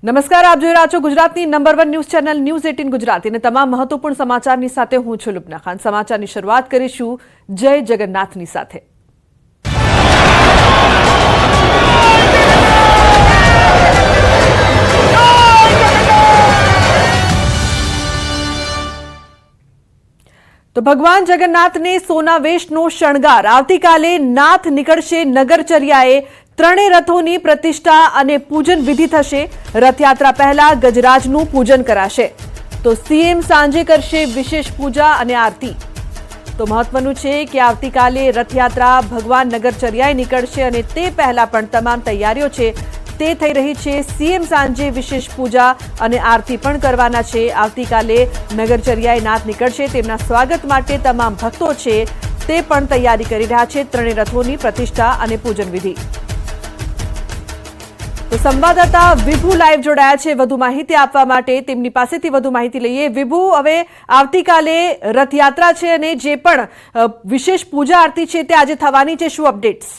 નમસ્કાર, આપ જોઈ રહ્યા છો ગુજરાતની number 1 news channel news 18 Gujarati અને તમામ મહત્વપૂર્ણ સમાચારની સાથે હું છું લુબના ખાન। સમાચારની શરૂઆત કરીશું જય જગન્નાથની સાથે। તો ભગવાન જગન્નાથને સોનાવેશનો શણગાર આવતીકાલે નાથ નીકળશે નગરચર્યાએ। ત્રણેય રથોની પ્રતિષ્ઠા અને પૂજન વિધિ થશે। રથયાત્રા પહેલા ગજરાજનું પૂજન કરાશે તો સીએમ સાંજે કરશે વિશેષ પૂજા અને આરતી। તો મહત્વનું છે કે આવતીકાલે રથયાત્રા ભગવાન નગરચર્યાએ નીકળશે અને તે પહેલા પણ તમામ તૈયારીઓ છે તે થઈ રહી છે। સીએમ સાંજે વિશેષ પૂજા અને આરતી પણ કરવાના છે। આવતીકાલે નગરચર્યાએ નાથ નીકળશે તેમના સ્વાગત માટે તમામ ભક્તો છે તે પણ તૈયારી કરી રહ્યા છે। ત્રણેય રથોની પ્રતિષ્ઠા અને પૂજન વિધિ। તો સંવાદદાતા વિભુ લાઈવ જોડાયા છે વધુ માહિતી આપવા માટે। તેમની પાસેથી વધુ માહિતી લઈએ। વિભુ, હવે આવતીકાલે રથયાત્રા છે અને જે પણ વિશેષ પૂજા આરતી છે તે આજે થવાની છે, શું અપડેટ્સ?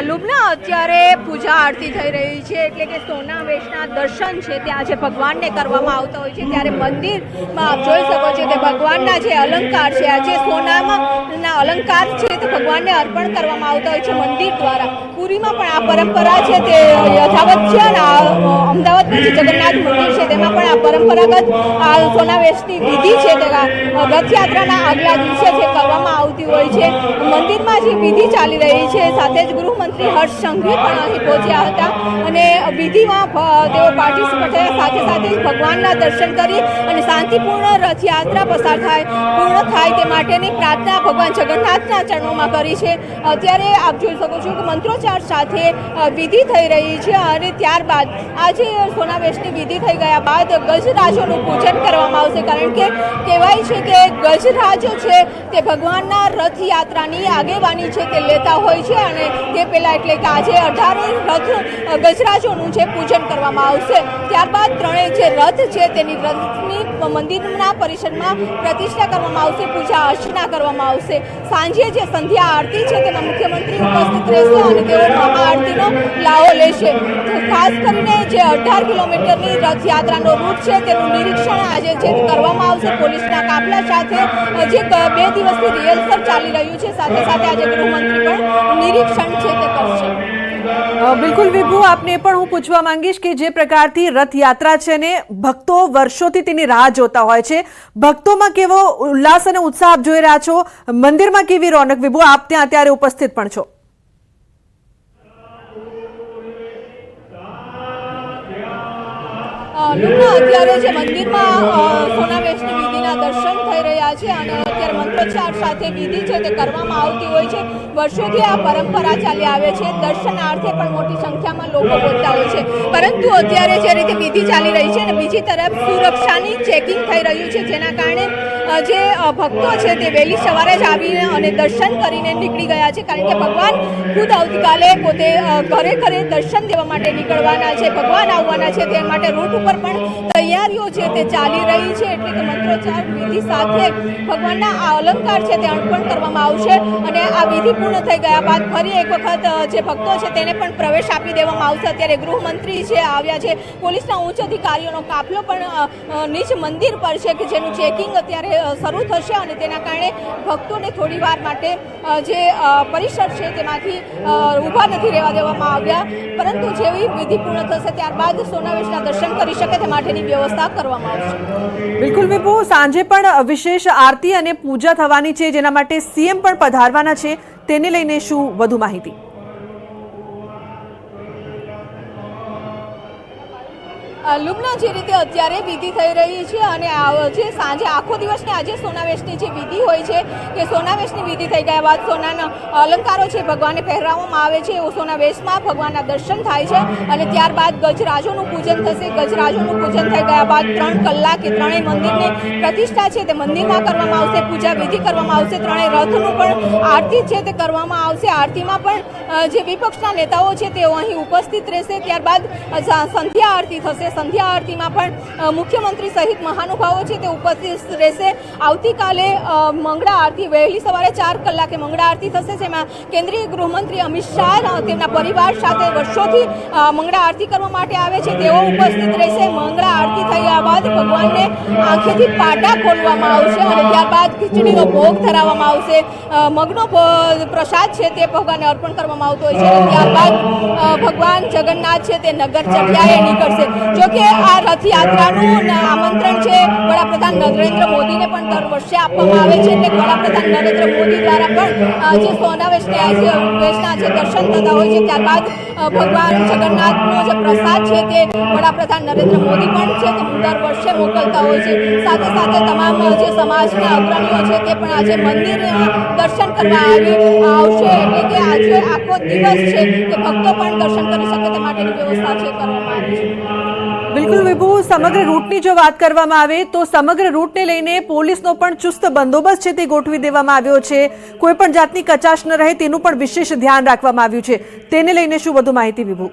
લુબના અત્યારે પૂજા આરતી થઈ રહી છે, એટલે કે સોનાવેશના દર્શન છે તે આજે ભગવાનને કરવામાં આવતા હોય છે। ત્યારે મંદિરમાં આપ જોઈ શકો છો કે ભગવાનના જે અલંકાર છે, આજે સોનાના અલંકાર છે તે ભગવાનને અર્પણ કરવામાં આવતા હોય છે મંદિર દ્વારા। પુરીમાં પણ આ પરંપરા છે તે યથાવત છે અને અમદાવાદમાં જે જગન્નાથ મંદિર છે તેમાં પણ આ પરંપરાગત આ સોનાવેશની વિધિ છે તે રથયાત્રાના આગલા દિવસે જે કરવામાં આવતી હોય છે। મંદિરમાં જે વિધિ ચાલી રહી છે, સાથે જ ગૃહમંત્રી હર્ષ સંઘવી પણ અહીં પહોંચ્યા હતા અને વિધિમાં તેઓ પાર્ટિસિપેટ થયા। સાથે સાથે ભગવાનના દર્શન કરી અને શાંતિપૂર્ણ રથયાત્રા પૂર્ણ થાય તે માટેની પ્રાર્થના ભગવાન જગન્નાથના ચરણોમાં કરી છે। અત્યારે આપ જોઈ શકો છો કે મંત્રોચ્ચાર સાથે વિધિ થઈ રહી છે અને ત્યારબાદ આજે સોનાવેશની વિધિ થઈ ગયા બાદ ગજરાજોનું પૂજન કરવામાં આવશે, કારણ કે કહેવાય છે કે ગજરાજો છે તે ભગવાનના રથયાત્રાની આગેવાની છે તે લેતા હોય છે અને તે પહેલા એટલે કે આજે 18 રથ ગજરાજોનું છે પૂજન કરવામાં આવશે। ત્યારબાદ ત્રણેય જે રથ છે તેની રથની મંદિરના પરિસરમાં પ્રતિષ્ઠા કરવામાં આવશે, પૂજા અર્ચના કરવામાં આવશે। સાંજે જે સંધ્યા આરતી છે તેમાં મુખ્યમંત્રી ઉપસ્થિત રહેશે અને તેઓ મહાઆરતીનો લાવો લેશે। ખાસ કરીને જે 18 કિલોમીટરની રથયાત્રાનો રૂટ છે તેનું નિરીક્ષણ આજે જે કરવામાં આવશે પોલીસના કાફલા સાથે, જે 2 દિવસથી રિહર્સલ ચાલી રહ્યું છે। સાથે સાથે આજે ગૃહમંત્રી પણ નિરીક્ષણ છે તે કરશે। બિલકુલ વિભુ, આપને પણ હું પૂછવા માંગીશ કે જે પ્રકારથી રથયાત્રા છે ને ભક્તો વર્ષોથી તેની રાહ જોતા હોય છે, ભક્તોમાં કેવો ઉલ્લાસ અને ઉત્સાહ આપ જોઈ રહ્યા છો? મંદિરમાં કેવી રોનક? વિભુ, આપ ત્યાં અત્યારે ઉપસ્થિત પણ છો। અત્યારે જે મંદિરમાં સોનાવેશની વિધિના દર્શન થઈ રહ્યા છે અને અત્યારે મંત્રોચ્ચાર સાથે વિધિ છે તે કરવામાં આવતી હોય છે। વર્ષોથી આ પરંપરા ચાલી આવે છે, દર્શનાર્થે પણ મોટી સંખ્યામાં લોકો પહોંચતા હોય છે, પરંતુ અત્યારે જે રીતે વિધિ ચાલી રહી છે અને બીજી તરફ સુરક્ષાની ચેકિંગ થઈ રહ્યું છે, જેના કારણે જે ભક્તો છે તે વહેલી સવારે જ આવીને અને દર્શન કરીને નીકળી ગયા છે, કારણ કે ભગવાન ખુદ આવતીકાલે પોતે ઘરે ઘરે દર્શન દેવા માટે નીકળવાના છે, ભગવાન આવવાના છે, તે માટે રૂટ ઉપર પણ તૈયારીઓ છે તે ચાલી રહી છે। એટલે કે મંત્રોચ્ચાર વિધિ સાથે ભગવાનના આ અલંકાર છે તે અર્પણ કરવામાં આવશે અને આ વિધિ પૂર્ણ થઈ ગયા બાદ ફરી એક વખત જે ભક્તો છે તેને પણ પ્રવેશ આપી દેવામાં આવશે। અત્યારે ગૃહમંત્રી છે આવ્યા છે, પોલીસના ઉચ્ચ અધિકારીઓનો કાફલો પણ નીચ મંદિર પર છે કે જેનું ચેકિંગ અત્યારે શરૂ થશે અને તેના કારણે ભક્તોને થોડી વાર માટે જે પરિસર છે તેમાંથી ઊભા નથી રહેવા દેવામાં આવ્યા, પરંતુ જેવી વિધિ પૂર્ણ થશે ત્યારબાદ સોનાવેશના દર્શન કરી શકે તે માટેની વ્યવસ્થા કરવામાં આવશે। બિલકુલ વિભુ, સાંજે પણ વિશેષ આરતી અને પૂજા થવાની છે, જેના માટે સીએમ પણ પધારવાના છે, તેને લઈને શું વધુ માહિતી? લુબના જે રીતે અત્યારે વિધિ થઈ રહી છે અને જે સાંજે આખો દિવસની આજે સોનાવેશની જે વિધિ હોય છે કે સોનાવેશની વિધિ થઈ ગયા બાદ સોનાના અલંકારો છે ભગવાનને પહેરાવવામાં આવે છે, એવું સોનાવેશમાં ભગવાનના દર્શન થાય છે અને ત્યારબાદ ગજરાજોનું પૂજન થશે। ગજરાજોનું પૂજન થઈ ગયા બાદ 3 કલાકે ત્રણેય મંદિરની પ્રતિષ્ઠા છે તે મંદિરમાં કરવામાં આવશે, પૂજા વિધિ કરવામાં આવશે, ત્રણેય રથનું પણ આરતી છે તે કરવામાં આવશે। આરતીમાં પણ જે વિપક્ષના નેતાઓ છે તેઓ અહીં ઉપસ્થિત રહેશે। ત્યારબાદ સંધ્યા આરતી થશે, સંધ્યા આરતીમાં પણ મુખ્યમંત્રી સહિત મહાનુભાવો છે તે ઉપસ્થિત રહેશે. આવતીકાલે મંગળા આરતી વહેલી સવારે 4 કલાકે મંગળા આરતી થશે, જેમાં કેન્દ્રીય ગૃહમંત્રી અમિત શાહ તેમના પરિવાર સાથે વર્ષોથી મંગળા આરતી કરવા માટે આવે છે તેઓ ઉપસ્થિત રહેશે. મંગળા આરતી થયા બાદ ભગવાનને આંખેથી પાટા ખોલવામાં આવશે અને ત્યારબાદ ખીચડીનો ભોગ ધરાવવામાં આવશે. મગનો પ્રસાદ છે તે ભગવાનને અર્પણ કરવામાં આવતો હોય છે અને ત્યારબાદ ભગવાન જગન્નાથ છે તે નગર ચર્યાએ નીકળશે. જોકે આ રથયાત્રાનું આમંત્રણ છે વડાપ્રધાન નરેન્દ્ર મોદીને પણ દર વર્ષે આપવામાં આવે છે. એટલે વડાપ્રધાન નરેન્દ્ર મોદી દ્વારા પણ જે સોના વેશના જે દર્શન થતા હોય છે, ત્યારબાદ ભગવાન જગન્નાથનો જે પ્રસાદ છે તે વડાપ્રધાન નરેન્દ્ર મોદી પણ છે તે દર વર્ષે મોકલતા હોય છે. સાથે સાથે તમામ જે સમાજના અગ્રણીઓ છે તે પણ આજે મંદિરમાં દર્શન કરવા આવશે. એટલે કે આજે આખો દિવસ છે તે ભક્તો પણ દર્શન કરી શકે તે માટેની વ્યવસ્થા છે કરવામાં આવી છે. બિલકુલ વિભુ, સમગ્ર રૂટની જો વાત કરવામાં આવે તો સમગ્ર રૂટને લઈને પોલીસનો પણ ચુસ્ત બંદોબસ્ત છે તે ગોઠવી દેવામાં આવ્યો છે. કોઈ પણ જાતની કચાશ ન રહે તેનું પણ વિશેષ ધ્યાન રાખવામાં આવ્યું છે. તેને લઈને શું વધુ માહિતી વિભુ?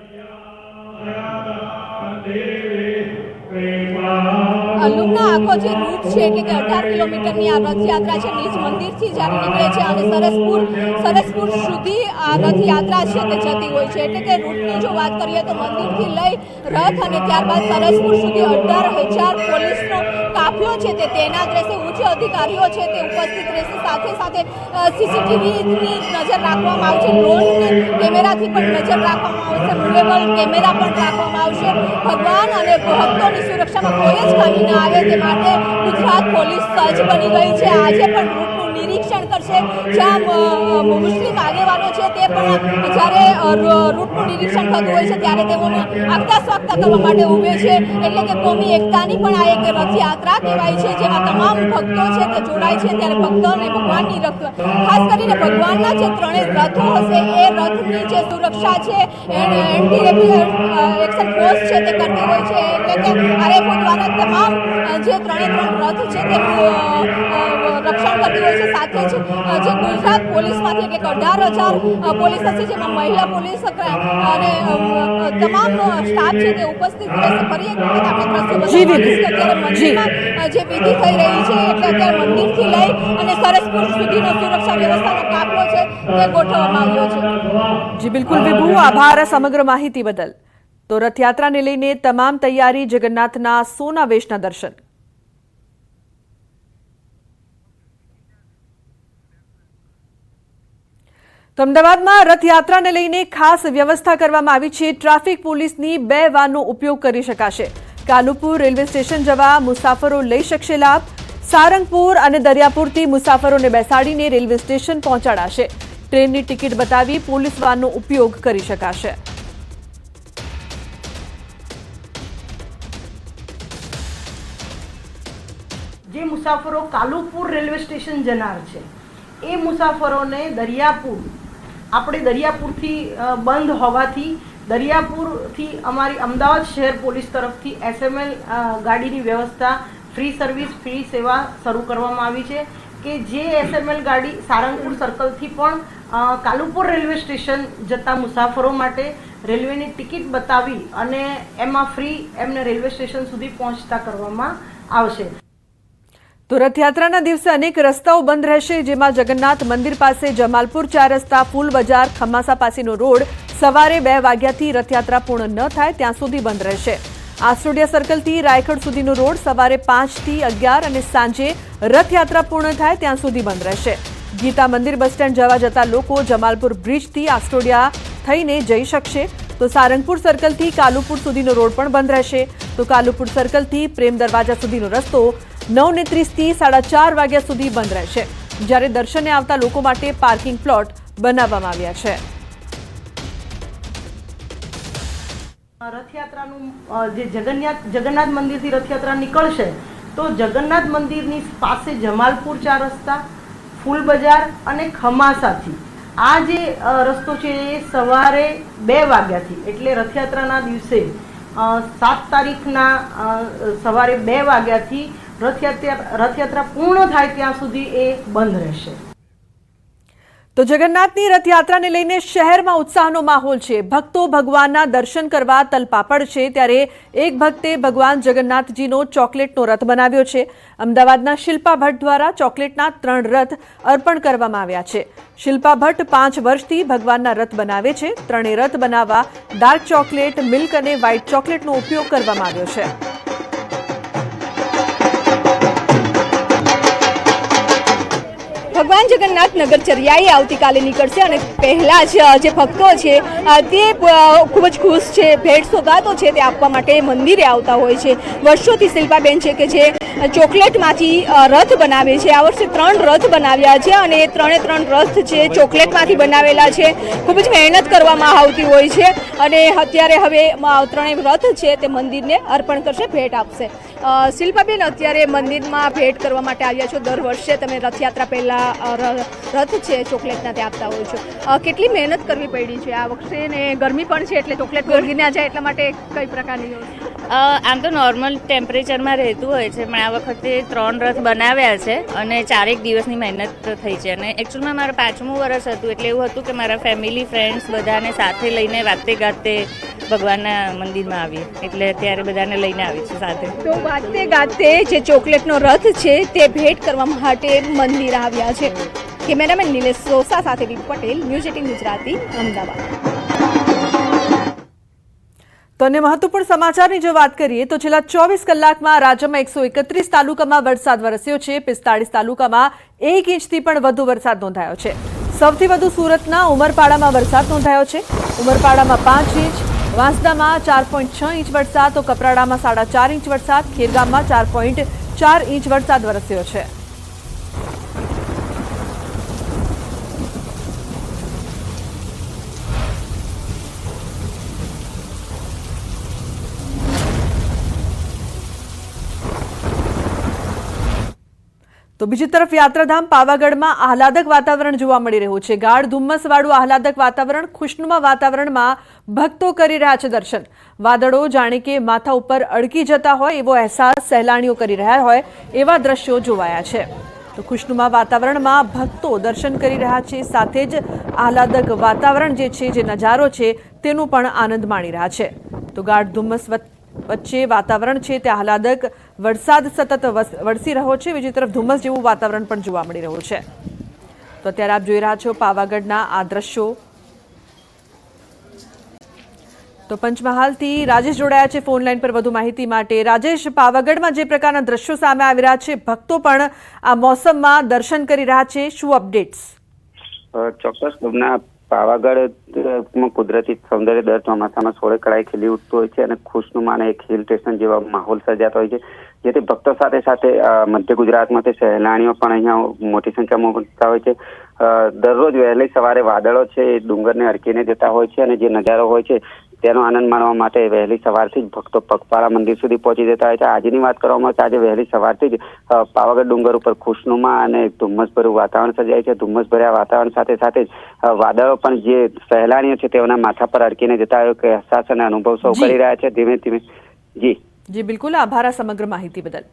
લુમના આખો જે રૂટ છે એટલે કે 18 કિલોમીટરની આ રથયાત્રા છે નિજ મંદિરથી જ્યારે નીકળે છે અને સરસપુર સુધી આ રથયાત્રા છે તે જતી હોય છે. એટલે કે રૂટની જો વાત કરીએ તો મંદિરથી લઈ રથ અને ત્યારબાદ સરસપુર સુધી 18,000 પોલીસનો કાફલો છે તે તૈનાત રહેશે. ઉચ્ચ અધિકારીઓ છે તે ઉપસ્થિત રહેશે. સાથે સાથે સીસીટીવીની નજર રાખવામાં આવશે, ડ્રોન કેમેરાથી પણ નજર રાખવામાં આવશે, મૂવેબલ કેમેરા પણ રાખવામાં આવશે. ભગવાન અને ભક્તોની સુરક્ષામાં કોઈ જ ખામી ન આવે તે માટે ગુજરાત પોલીસ સજ્જ બની ગઈ છે. આજે પણ રૂટનું નિરીક્ષણ કરશે. જ્યાં મુસ્લિમ આગેવાનો છે તે પણ જ્યારે રૂટનું નિરીક્ષણ થતું હોય છે ત્યારે તેઓને આગતા સ્વાગતા કરવા માટે ઊભે છે. એટલે કે કોમી એકતાની પણ આ એક રથયાત્રા કહેવાય છે, જેમાં તમામ ભક્તો છે તે જોડાય છે. ત્યારે ભક્તો અને ભગવાનની ખાસ કરીને ભગવાનના જે 3 રથો હશે એ રથની જે સુરક્ષા છે એન્ટી રેપિડ એક્શન ફોર્સ છે તે કરતી હોય છે. એટલે કે આરએફઓ દ્વારા તમામ જે 3 રથ છે તેનું રક્ષણ કરતી હોય છે. સાથે જ જે ગુજરાત પોલીસમાંથી એટલે 18,000 પોલીસ હશે, જેમાં મહિલા પોલીસ અને તમામ સ્ટાફ છે તે ઉપસ્થિત રહેશે. ફરી એક વખત આપણે દ્રશ્યો બતાવીશું કે અત્યારે મંદિરમાં જે વિધિ થઈ રહી છે એટલે અત્યારે મંદિરથી લઈ અને સરસપુર સુધીનો સુરક્ષા વ્યવસ્થાનો કાફલો છે તે ગોઠવવામાં આવ્યો છે. જી બિલકુલ વિભુ, આભાર સમગ્ર માહિતી બદલ. તો રથયાત્રાને લઈને તમામ તૈયારી, જગન્નાથના સોના વેશના દર્શન. તો અમદાવાદમાં રથયાત્રાને લઈને ખાસ વ્યવસ્થા કરવામાં આવી છે. ટ્રાફિક પોલીસની 2 વાનનો ઉપયોગ કરી શકાશે. કાલુપુર રેલવે સ્ટેશન જવા મુસાફરો લઈ શકશે લાભ. સારંગપુર અને દરિયાપુરથી મુસાફરોને બેસાડીને રેલવે સ્ટેશન પહોંચાડાશે. ટ્રેનની ટિકિટ બતાવી પોલીસ વાનનો ઉપયોગ કરી શકાશે. જે મુસાફરો કાલુપુર રેલવે સ્ટેશન જનાર છે એ મુસાફરોને દરિયાપુરથી બંધ હોવાથી દરિયાપુરથી અમારી અમદાવાદ શહેર પોલીસ તરફથી એસએમએલ ગાડીની વ્યવસ્થા, ફ્રી સર્વિસ, ફ્રી સેવા શરૂ કરવામાં આવી છે કે જે એસએમએલ ગાડી સારંગપુર સર્કલથી પણ કાલુપુર રેલવે સ્ટેશન જતા મુસાફરો માટે રેલવેની ટિકિટ બતાવી અને એમાં ફ્રી એમને રેલવે સ્ટેશન સુધી પહોંચતા કરવામાં આવશે. તો રથયાત્રાના દિવસે અનેક રસ્તાઓ બંધ રહેશે, જેમાં જગન્નાથ મંદિર પાસે જમાલપુર 4 રસ્તા, ફૂલ બજાર, ખમ્માસા પાસેનો રોડ સવારે 2 વાગ્યાથી રથયાત્રા પૂર્ણ ન થાય ત્યાં સુધી બંધ રહેશે. આસ્ટોડિયા સર્કલથી રાયગઢ સુધીનો રોડ સવારે 5 થી 11 અને સાંજે રથયાત્રા પૂર્ણ થાય ત્યાં સુધી બંધ રહેશે. ગીતા મંદિર બસ સ્ટેન્ડ જતા લોકો જમાલપુર બ્રિજથી આસ્ટોડિયા થઈને જઈ શકશે. તો સારંગપુર સર્કલથી કાલુપુર સુધીનો રોડ પણ બંધ રહેશે. તો કાલુપુર સર્કલથી પ્રેમ દરવાજા સુધીનો રસ્તો 9:30 થી 4:30 વાગ્યા સુધી બંધ રહેશે. જ્યારે દર્શને આવતા લોકો માટે પાર્કિંગ પ્લોટ બનાવવામાં આવ્યા છે. રથયાત્રાનું જે જગન્નાથ મંદિરથી રથયાત્રા નીકળશે તો જગન્નાથ મંદિરની પાસે જમાલપુર 4 રસ્તા, ફૂલ બજાર અને ખમાસાથી આ જે રસ્તો છે એ સવારે 2 વાગ્યાથી એટલે રથયાત્રાના દિવસે 7 તારીખના સવારે 2 વાગ્યાથી રથયાત્રા પૂર્ણ થાય ત્યાં સુધી એ બંધ રહેશે. તો જગન્નાથની રથયાત્રાને લઈને શહેરમાં ઉત્સાહનો માહોલ છે। ભક્તો ભગવાનના દર્શન કરવા તલપાપડ છે। ત્યારે એક ભક્તે ભગવાન જગન્નાથજીનો ચોકલેટનો રથ બનાવ્યો છે। અમદાવાદના શિલ્પા ભટ્ટ દ્વારા ચોકલેટના 3 રથ અર્પણ કરવામાં આવ્યા છે। શિલ્પા ભટ્ટ 5 વર્ષથી ભગવાનના રથ બનાવે છે। 3 રથ બનાવવા ડાર્ક ચોકલેટ, મિલ્ક અને વ્હાઇટ ચોકલેટનો ઉપયોગ કરવામાં આવ્યો છે। ભગવાન જગન્નાથ નગરચર્યાએ આવતીકાલે નીકળશે અને પહેલા જ જે ભક્તો છે તે ખૂબ જ ખુશ છે। ભેટ સોગાતો છે તે આપવા માટે મંદિરે આવતા હોય છે। વર્ષોથી શિલ્પાબેન છે કે જે ચોકલેટમાંથી રથ બનાવે છે। આ વર્ષે 3 રથ બનાવ્યા છે અને 3 રથ છે ચોકલેટમાંથી બનાવેલા છે। ખૂબ જ મહેનત કરવામાં આવતી હોય છે અને અત્યારે હવે 3 રથ છે તે મંદિરને અર્પણ કરશે, ભેટ આપશે। શિલ્પાબેન, અત્યારે મંદિરમાં ભેટ કરવા માટે આવ્યા છો। દર વર્ષે તમે રથયાત્રા પહેલા રથ છે ચોકલેટના તે આપતા હોય છો। કેટલી મહેનત કરવી પડી છે આ વખતે, ને ગરમી પણ છે એટલે ચોકલેટ ગળગી ના જાય એટલા માટે કઈ પ્રકારની? આમ તો નોર્મલ ટેમ્પરેચરમાં રહેતું હોય છે, પણ આ વખતે 3 રથ બનાવ્યા છે અને 4 દિવસની મહેનત થઈ છે। અને એકચ્યુઅલમાં મારું 5મું વર્ષ હતું, એટલે એવું હતું કે મારા ફેમિલી, ફ્રેન્ડ્સ બધાને સાથે લઈને વાતે ગાતે ભગવાનના મંદિરમાં આવી, એટલે ત્યારે બધાને લઈને આવી છું સાથે। તો વાતે ગાતે જે ચોકલેટનો રથ છે તે ભેટ કરવા માટે મંદિર આવ્યા છે। કેમેરામેન નિલેશ સોસા સાથે દીપ પટેલ, ન્યૂઝ 18 ગુજરાતી, અમદાવાદ। તો અન્ય મહત્વપૂર્ણ સમાચારની જો વાત કરીએ તો છેલ્લા 24 કલાકમાં રાજ્યમાં 131 તાલુકામાં વરસાદ વરસ્યો છે। 45 તાલુકામાં 1 ઇંચથી પણ વધુ વરસાદ નોંધાયો છે। સૌથી વધુ સુરતના ઉમરપાડામાં વરસાદ નોંધાયો છે। ઉમરપાડામાં 5 ઇંચ, વાંસદામાં 4.6 ઇંચ વરસાદ, તો કપરાડામાં 4.5 ઇંચ વરસાદ, ખેરગામમાં 4.4 ઇંચ વરસાદ વરસ્યો છે। તો બીજી તરફ યાત્રાધામ પાવાગઢમાં આહલાદક વાતાવરણ જોવા મળી રહ્યું છે। ગાઢ ધુમ્મસવાળું આહલાદક વાતાવરણ, ખુશનુમા વાતાવરણમાં ભક્તો કરી રહ્યા છે દર્શન। વાદળો જાણે કે માથા ઉપર અડકી જતા હોય એવો અહેસાસ સહેલાણીઓ કરી રહ્યા હોય એવા દ્રશ્યો જોવાયા છે। તો ખુશનુમા વાતાવરણમાં ભક્તો દર્શન કરી રહ્યા છે, સાથે જ આહલાદક વાતાવરણ જે છે, જે નજારો છે તેનું પણ આનંદ માણી રહ્યા છે। તો ગાઢ ધુમ્મસ વચ્ચે વાતાવરણ છે તે આહલાદક, વરસાદ સતત વરસી રહ્યો છે। બીજી તરફ ધુમ્મસ જેવું વાતાવરણ પણ જોવા મળી રહ્યું છે। તો અત્યારે આપ જોઈ રહ્યા છો પાવાગઢના આ દ્રશ્યો। તો પંચમહાલથી રાજેશ જોડાયા છે ફોન લાઈન પર વધુ માહિતી માટે। રાજેશ, પાવાગઢમાં જે પ્રકારના દ્રશ્યો સામે આવી રહ્યા છે, ભક્તો પણ આ મોસમમાં દર્શન કરી રહ્યા છે, શું અપડેટ્સ? ચોક્કસ, પાવાગઢમાં કુદરતી સૌંદર્ય દર ચોમાસામાં સોળે કળાએ ખીલી ઉઠતું હોય છે અને ખુશનુમા એક હિલ સ્ટેશન જેવા માહોલ સર્જાતો હોય છે, જેથી ભક્તો સાથે સાથે મધ્ય ગુજરાતમાંથી સહેલાણીઓ પણ અહીંયા મોટી સંખ્યામાં પહોંચતા હોય છે। દરરોજ વહેલી સવારે વાદળો છે એ ડુંગરને અરકીને જતા હોય છે અને જે નજારો હોય છે તેનો આનંદ માણવા માટે વહેલી સવારથી જ ભક્તો પગપાળા મંદિર સુધી પહોંચી જતા હોય છે। આજની વાત કરવામાં આવે તો આજે વહેલી સવારથી જ પાવાગઢ ડુંગર ઉપર ખુશનુમા અને ધુમ્મસભર્યું વાતાવરણ સર્જાય છે। ધુમ્મસભર્યા વાતાવરણ સાથે સાથે જ વાદળો પણ જે સહેલાણીઓ છે તેઓના માથા પર અડકીને જતા હોય કે અહેસાસ અને અનુભવ સૌ કરી રહ્યા છે ધીમે ધીમે। જી બિલકુલ, આભાર આ સમગ્ર માહિતી બદલ।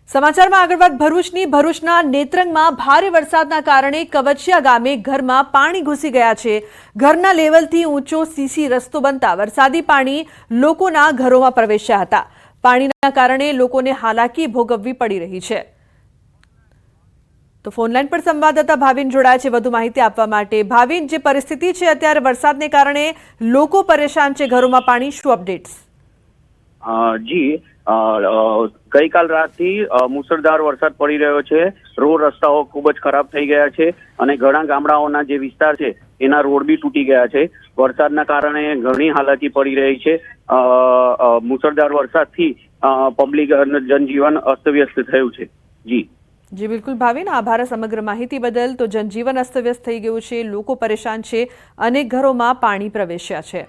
સમાચારમાં આગળ વાત ભરૂચના નેત્રંગમાં ભારે વરસાદના કારણે કવચિયા ગામે ઘરમાં પાણી ઘૂસી ગયા છે। ઘરના લેવલથી ઊંચો સીસી રસ્તો બનતા વરસાદી પાણી લોકોના ઘરોમાં પ્રવેશ્યા હતા। પાણીના કારણે લોકોને હાલાકી ભોગવવી પડી રહી છે। તો ફોનલાઈન પર સંવાદદાતા ભાવિન જોડાયા છે વધુ માહિતી આપવા માટે। ભાવિન, જે પરિસ્થિતિ છે અત્યારે વરસાદને કારણે લોકો પરેશાન છે ઘરોમાં પાણી, શું અપડેટ્સ? જી, ગઈકાલ રાતથી મુસળધાર વરસાદ પડી રહ્યો છે। રોડ રસ્તાઓ ખૂબ જ ખરાબ થઈ ગયા છે અને ઘણા ગામડાઓના જે વિસ્તાર છે એના રોડ બી તૂટી ગયા છે। વરસાદના કારણે ઘણી હાલાકી પડી રહી છે। મુસળધાર વરસાદથી પબ્લિક જનજીવન અસ્તવ્યસ્ત થયું છે। જી બિલકુલ ભાવિન, આભાર સમગ્ર માહિતી બદલ। તો જનજીવન અસ્તવ્યસ્ત થઈ ગયું છે, લોકો પરેશાન છે, અનેક ઘરોમાં પાણી પ્રવેશ્યા છે।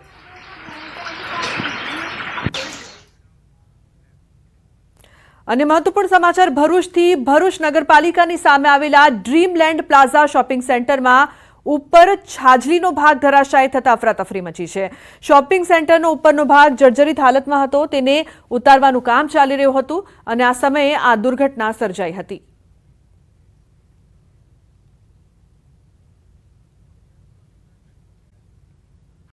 અને મહત્વપૂર્ણ સમાચાર ભરૂચથી। ભરૂચ નગરપાલિકાની સામે આવેલા ડ્રીમલેન્ડ પ્લાઝા શોપિંગ સેન્ટરમાં ઉપર છાજલીનો ભાગ ધરાશાયી થતા અફરાતફરી મચી છે। શોપિંગ સેન્ટરનો ઉપરનો ભાગ જર્જરિત હાલતમાં હતો, તેને ઉતારવાનું કામ ચાલી રહ્યું હતું અને આ સમયે આ દુર્ઘટના સર્જાઈ હતી।